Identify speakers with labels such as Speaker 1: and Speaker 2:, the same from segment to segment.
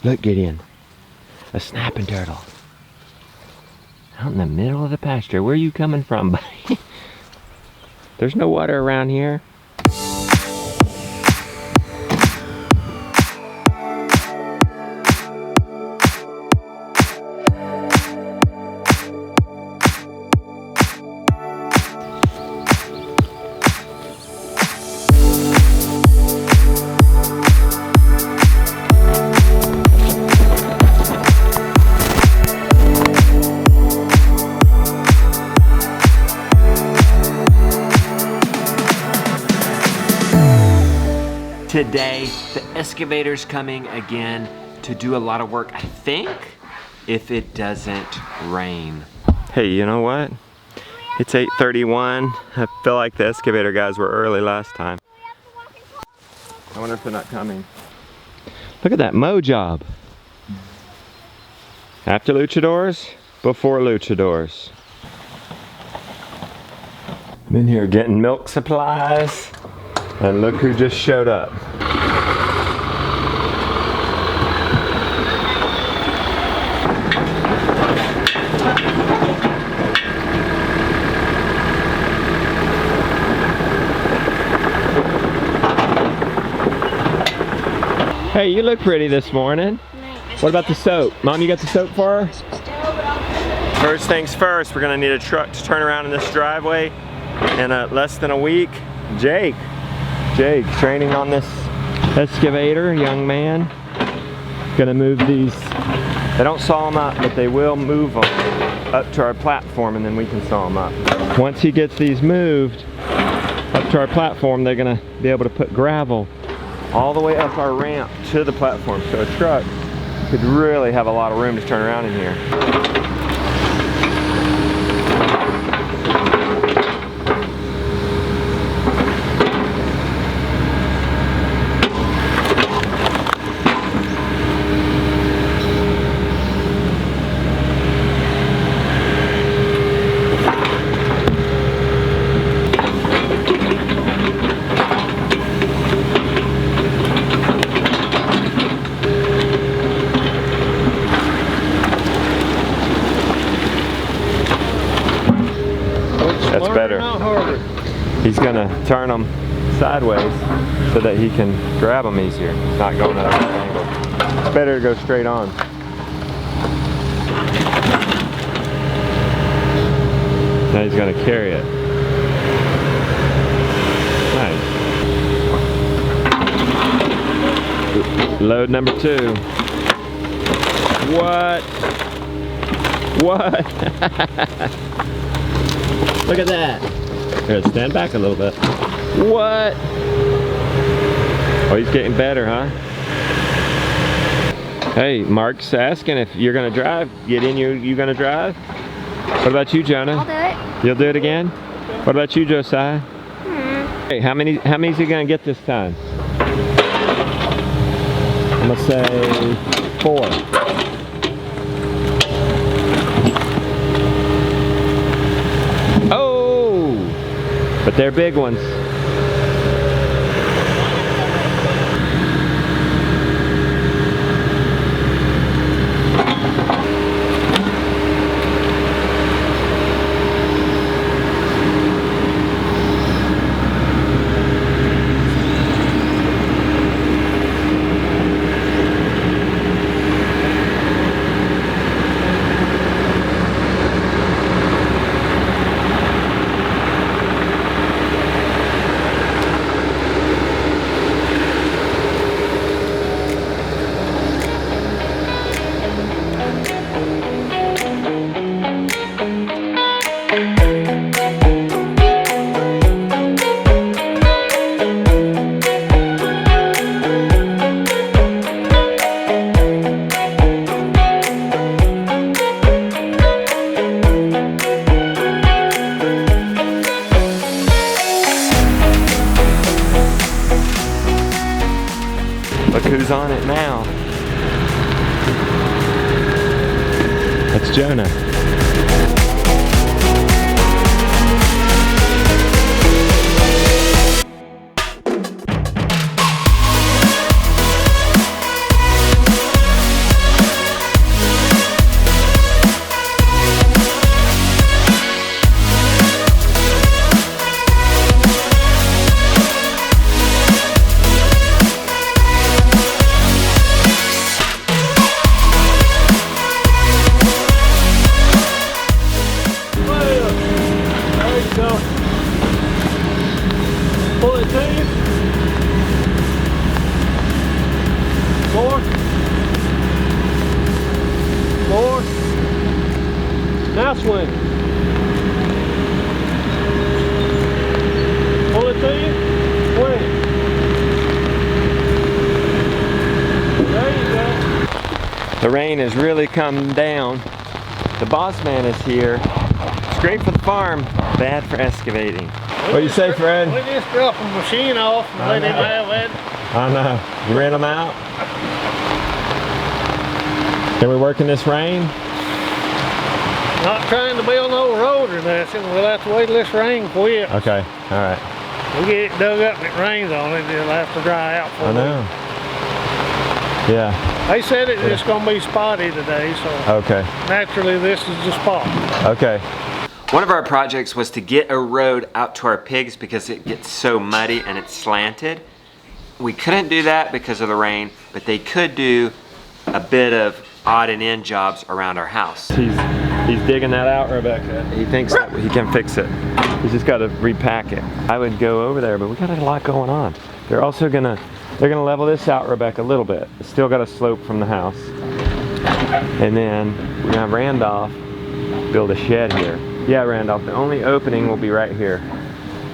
Speaker 1: Look, Gideon. A snapping turtle. Out in the middle of the pasture. Where are you coming from, buddy? There's no water around here. Today, the excavator's coming again to do a lot of work, I think, if it doesn't rain. Hey, you know what? It's 8:31. I feel like the excavator guys were early last time. I wonder if they're not coming. Look at that mow job. After luchadors, before luchadors. I'm in here getting milk supplies. And look who just showed up. Hey, you look pretty this morning. What about the soap? Mom, you got the soap for her? First things first, we're gonna need a truck to turn around in this driveway in less than a week. Jake, training on this excavator, young man. Gonna move these. They don't saw them up, but they will move them up to our platform, and then we can saw them up. Once he gets these moved up to our platform, they're gonna be able to put gravel all the way up our ramp to the platform. So a truck could really have a lot of room to turn around in here. That's better. He's gonna turn them sideways so that he can grab them easier. It's not going at a right angle. It's better to go straight on. Now he's gonna carry it. Nice. Load number 2. What? Look at that. Here, stand back a little bit. What? Oh, he's getting better, huh? Hey, Mark's asking if you're gonna drive. Get in, you gonna drive? What about you, Jonah?
Speaker 2: I'll do it.
Speaker 1: You'll do it again? What about you, Josiah? Hey, how many's he gonna get this time? I'm gonna say 4. But they're big ones. Look who's on it now. That's Jonah.
Speaker 2: Which way? Pull it to you? Where? There you go.
Speaker 1: The rain has really come down. The boss man is here. It's great for the farm, bad for excavating. What do you say, Fred?
Speaker 2: We just drop the machine off and let him have it.
Speaker 1: I know. You ran them out? Can we work in this rain?
Speaker 2: Not trying to build no road or nothing. We'll have to wait till this rain quits.
Speaker 1: Okay, all right.
Speaker 2: We get it dug up and it rains on it, it'll have to dry out for
Speaker 1: I know. Yeah.
Speaker 2: They said it's just going to be spotty today, so
Speaker 1: Okay.
Speaker 2: naturally this is the spot.
Speaker 1: Okay. One of our projects was to get a road out to our pigs because it gets so muddy and it's slanted. We couldn't do that because of the rain, but they could do a bit of odd and end jobs around our house. He's digging that out, Rebecca. He thinks that he can fix it. He's just got to repack it. I would go over there, but we got a lot going on. They're also gonna level this out, Rebecca, a little bit. It's still got a slope from the house. And then we're gonna have Randolph build a shed here. Yeah, Randolph, the only opening will be right here.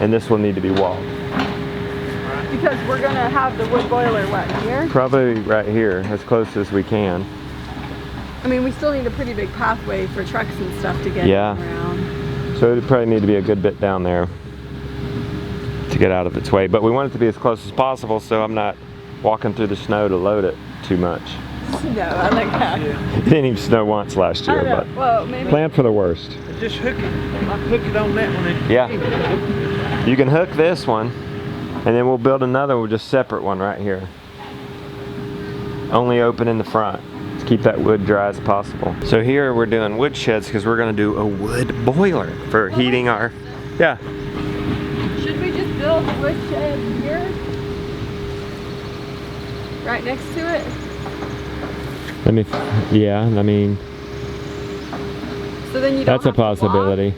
Speaker 1: And this will need to be walled.
Speaker 3: Because we're gonna have the wood boiler, what, here?
Speaker 1: Probably right here, as close as we can.
Speaker 3: I mean, we still need a pretty big pathway for trucks and stuff to get around.
Speaker 1: So it'd probably need to be a good bit down there to get out of its way. But we want it to be as close as possible so I'm not walking through the snow to load it too much.
Speaker 3: No, I like that.
Speaker 1: It didn't even snow once last year, but
Speaker 3: well, maybe.
Speaker 1: plan for the worst.
Speaker 2: Just hook it on that one.
Speaker 1: Yeah. You can hook this one and then we'll build another just separate one right here. Only open in the front. To keep that wood dry as possible. So here we're doing wood sheds because we're going to do a wood boiler for heating our, yeah.
Speaker 3: Should we just build a wood shed here? Right next to it?
Speaker 1: Yeah, I mean,
Speaker 3: so then you don't
Speaker 1: that's a possibility.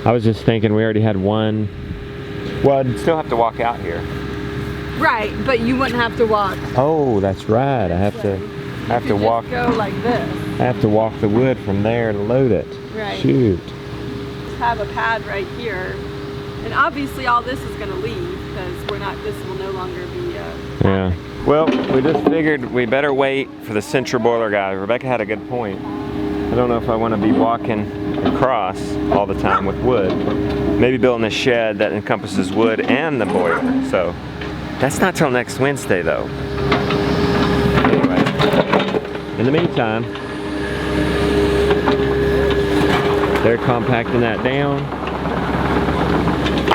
Speaker 1: I was just thinking we already had one. Well, I'd still have to walk out here.
Speaker 3: Right, but you wouldn't have to walk.
Speaker 1: Oh, that's right. I have to walk.
Speaker 3: Go like this.
Speaker 1: I have to walk the wood from there to load it.
Speaker 3: Right.
Speaker 1: Shoot.
Speaker 3: Just have a pad right here, and obviously all this is going to leave because this will no longer be.
Speaker 1: Yeah. Well, we just figured we better wait for the central boiler guy. Rebecca had a good point. I don't know if I want to be walking across all the time with wood. Maybe building a shed that encompasses wood and the boiler. So that's not till next Wednesday though. Anyway, in the meantime, they're compacting that down.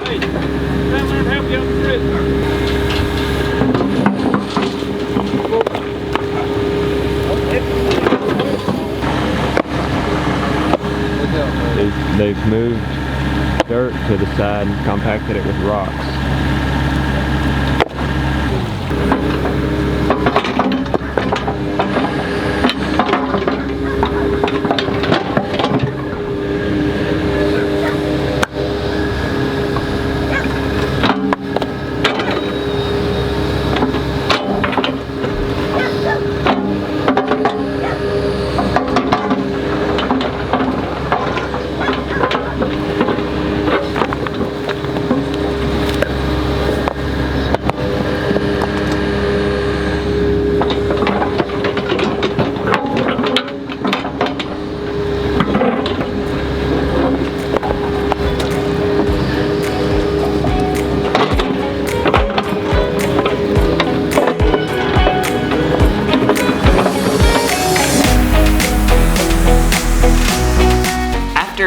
Speaker 2: Hey, come and help you up the bridge.
Speaker 1: They've moved dirt to the side and compacted it with rocks.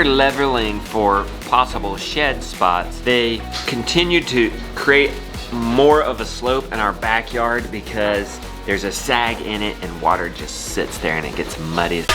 Speaker 1: Leveling for possible shed spots, they continued to create more of a slope in our backyard because there's a sag in it and water just sits there and it gets muddy.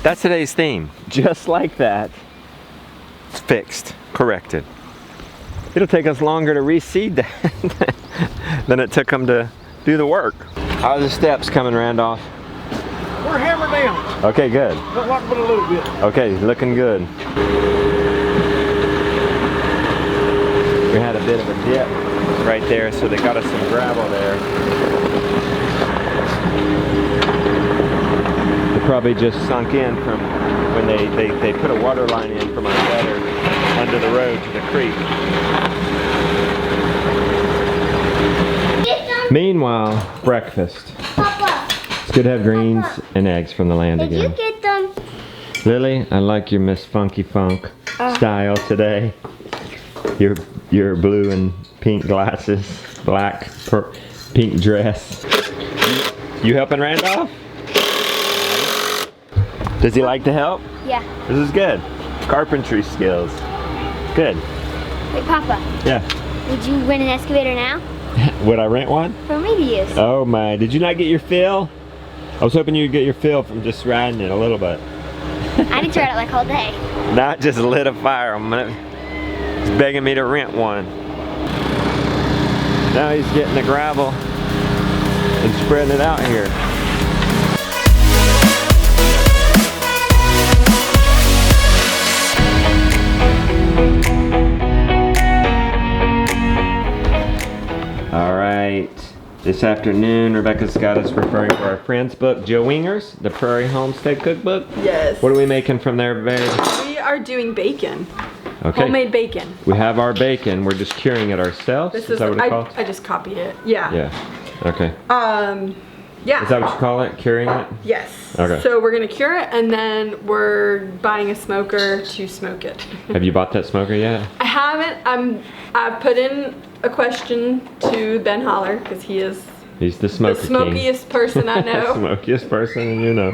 Speaker 1: That's today's theme. Just like that. It's fixed, corrected. It'll take us longer to reseed that than it took them to do the work. How are the steps coming, Randolph?
Speaker 2: We're hammered down.
Speaker 1: Okay, good.
Speaker 2: But like but a little bit.
Speaker 1: Okay, looking good. We had a bit of a dip right there, so they got us some gravel there. They probably just sunk in from when they put a water line in from our gutter under the road to the creek. Meanwhile, breakfast.
Speaker 4: Papa,
Speaker 1: It's good to have greens and eggs from the land
Speaker 4: did you
Speaker 1: again.
Speaker 4: get them?
Speaker 1: Lily, I like your Miss Funky Funk style today. Your blue and pink glasses, black, pink dress. You helping Randolph? Does he like to help?
Speaker 4: Yeah.
Speaker 1: This is good. Carpentry skills. Good.
Speaker 4: Wait, Papa,
Speaker 1: Yeah.
Speaker 4: would you rent an excavator now?
Speaker 1: Would I rent one?
Speaker 4: For me to use.
Speaker 1: Oh my, did you not get your fill? I was hoping you'd get your fill from just riding it a little bit.
Speaker 4: I need to ride it like all day.
Speaker 1: Not just lit a fire. He's begging me to rent one. Now he's getting the gravel and spreading it out here. All right. This afternoon, Rebecca's got us referring to our friend's book, Jill Winger's, The Prairie Homestead Cookbook.
Speaker 3: Yes.
Speaker 1: What are we making from there, babe?
Speaker 3: We are doing bacon.
Speaker 1: Okay.
Speaker 3: Homemade bacon.
Speaker 1: We have our bacon. We're just curing it ourselves.
Speaker 3: This
Speaker 1: is that what it's
Speaker 3: I
Speaker 1: called?
Speaker 3: just copied it. Yeah.
Speaker 1: Yeah. Okay.
Speaker 3: Yeah.
Speaker 1: Is that what you call it? Curing it?
Speaker 3: Yes.
Speaker 1: Okay.
Speaker 3: So we're gonna cure it, and then we're buying a smoker to smoke it.
Speaker 1: Have you bought that smoker yet?
Speaker 3: I haven't. I've put in a question to Ben Holler because he is
Speaker 1: He's the
Speaker 3: the
Speaker 1: smoker king.
Speaker 3: smokiest person I know.
Speaker 1: Smokiest person you know.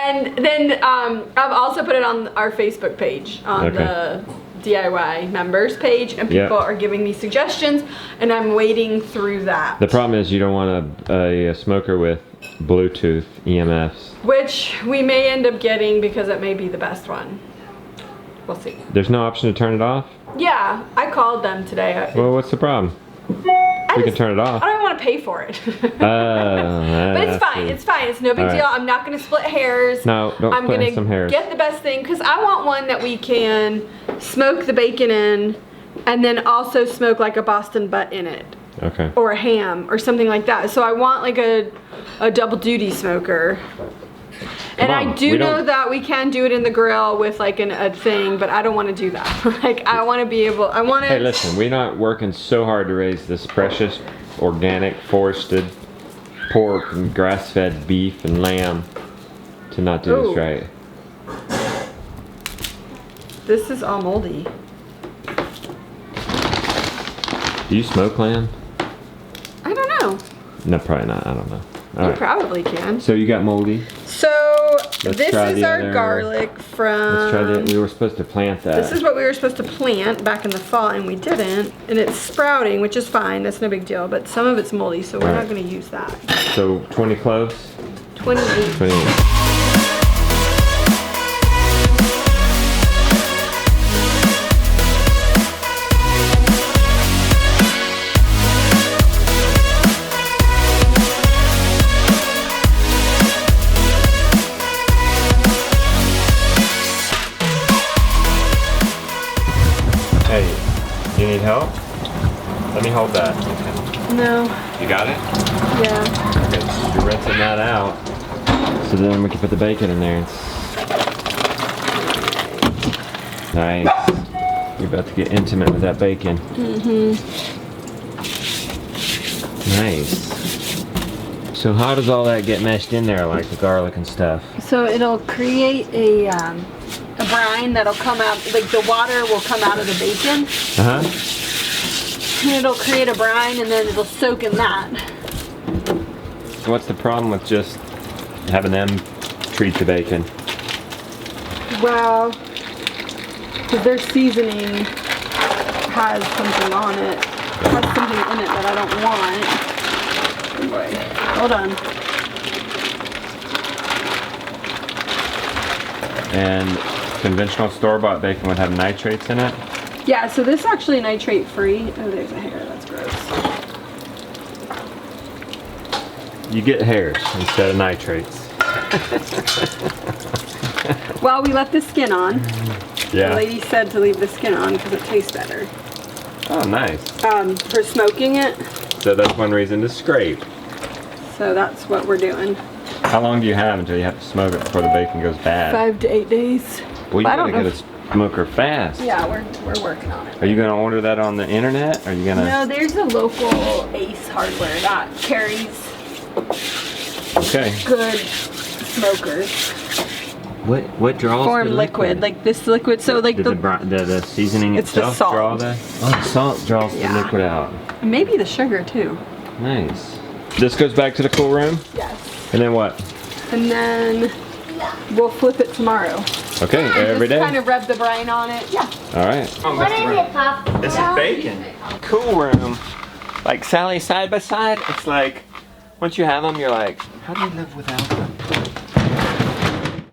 Speaker 3: And then I've also put it on our Facebook page, on
Speaker 1: Okay.
Speaker 3: the DIY members page, and
Speaker 1: Yeah.
Speaker 3: people are giving me suggestions, and I'm wading through that.
Speaker 1: The problem is you don't want a smoker with Bluetooth EMFs.
Speaker 3: Which we may end up getting because it may be the best one. We'll see.
Speaker 1: There's no option to turn it off?
Speaker 3: Yeah, I called them today.
Speaker 1: Well, what's the problem? We can turn it
Speaker 3: I
Speaker 1: off.
Speaker 3: don't want to pay for it.
Speaker 1: But
Speaker 3: But it's fine. It's fine. It's no big
Speaker 1: All
Speaker 3: deal.
Speaker 1: right.
Speaker 3: I'm not going to split hairs.
Speaker 1: No, don't
Speaker 3: I'm
Speaker 1: split
Speaker 3: gonna
Speaker 1: some hairs.
Speaker 3: get the best thing because I want one that we can smoke the bacon in, and then also smoke like a Boston butt in it,
Speaker 1: Okay.
Speaker 3: or a ham, or something like that. So I want like a double duty smoker. And
Speaker 1: Come on,
Speaker 3: I do
Speaker 1: we
Speaker 3: know
Speaker 1: don't-
Speaker 3: that we can do it in the grill with like a thing, but I don't want to do that. Like I want to be able. I want to.
Speaker 1: Hey, listen, we're not working so hard to raise this precious, organic, forested pork and grass-fed beef and lamb to not do
Speaker 3: Ooh.
Speaker 1: this right.
Speaker 3: This is all moldy.
Speaker 1: Do you smoke lamb?
Speaker 3: I don't know.
Speaker 1: No, probably not. I don't know. All
Speaker 3: You
Speaker 1: right.
Speaker 3: probably can.
Speaker 1: So you got moldy.
Speaker 3: So
Speaker 1: Let's
Speaker 3: this
Speaker 1: try
Speaker 3: is
Speaker 1: the
Speaker 3: our
Speaker 1: other-
Speaker 3: garlic from.
Speaker 1: Let's try that. We were supposed to plant that.
Speaker 3: This is what we were supposed to plant back in the fall, and we didn't. And it's sprouting, which is fine. That's no big deal. But some of it's moldy, so we're
Speaker 1: All
Speaker 3: not
Speaker 1: right.
Speaker 3: going to use that.
Speaker 1: So 20 cloves?
Speaker 3: 28.
Speaker 1: 28. Hey, you need help? Let me hold that.
Speaker 3: No.
Speaker 1: You got it?
Speaker 3: Yeah.
Speaker 1: Okay, so you're rinsing that out. So then we can put the bacon in there. Nice. You're about to get intimate with that bacon.
Speaker 3: Mm-hmm.
Speaker 1: Nice. So how does all that get meshed in there, like the garlic and stuff?
Speaker 3: So it'll create a brine that'll come out, like the water will come out of the bacon.
Speaker 1: Uh-huh.
Speaker 3: And it'll create a brine, and then it'll soak in that.
Speaker 1: So what's the problem with just having them treat the bacon?
Speaker 3: Well, because their seasoning has something on it. Has something in it that I don't want. Oh boy. Hold on.
Speaker 1: And conventional store-bought bacon would have nitrates in it?
Speaker 3: Yeah, so this is actually nitrate free. Oh, there's a hair, that's gross.
Speaker 1: You get hairs instead of nitrates.
Speaker 3: Well, we left the skin on. The
Speaker 1: Yeah.
Speaker 3: lady said to leave the skin on because it tastes better.
Speaker 1: Oh, nice.
Speaker 3: For smoking it,
Speaker 1: So that's one reason to scrape.
Speaker 3: so that's what we're doing.
Speaker 1: How long do you have until you have to smoke it before the bacon goes bad?
Speaker 3: 5 to 8 days.
Speaker 1: Well, you
Speaker 3: I
Speaker 1: gotta
Speaker 3: don't know
Speaker 1: get a smoker fast.
Speaker 3: Yeah, we're working on it.
Speaker 1: Are you gonna order that on the internet? Or are you gonna?
Speaker 3: No, there's a local Ace Hardware that carries
Speaker 1: Okay.
Speaker 3: good smokers.
Speaker 1: What draws
Speaker 3: Form
Speaker 1: the
Speaker 3: liquid, like this liquid. So like
Speaker 1: Did the seasoning
Speaker 3: It's the
Speaker 1: itself
Speaker 3: salt.
Speaker 1: draw that? Oh, the salt draws
Speaker 3: Yeah.
Speaker 1: the liquid out.
Speaker 3: maybe the sugar too.
Speaker 1: Nice. This goes back to the cool room,
Speaker 3: Yes.
Speaker 1: and then what?
Speaker 3: And then we'll flip it tomorrow.
Speaker 1: Okay, every
Speaker 3: Just
Speaker 1: day.
Speaker 3: kind of rub the brine on it. Yeah.
Speaker 1: All right.
Speaker 4: What is it, Pop?
Speaker 1: This is bacon. Cool room. Like Sally side by side. It's like once you have them, you're like, how do you live without them?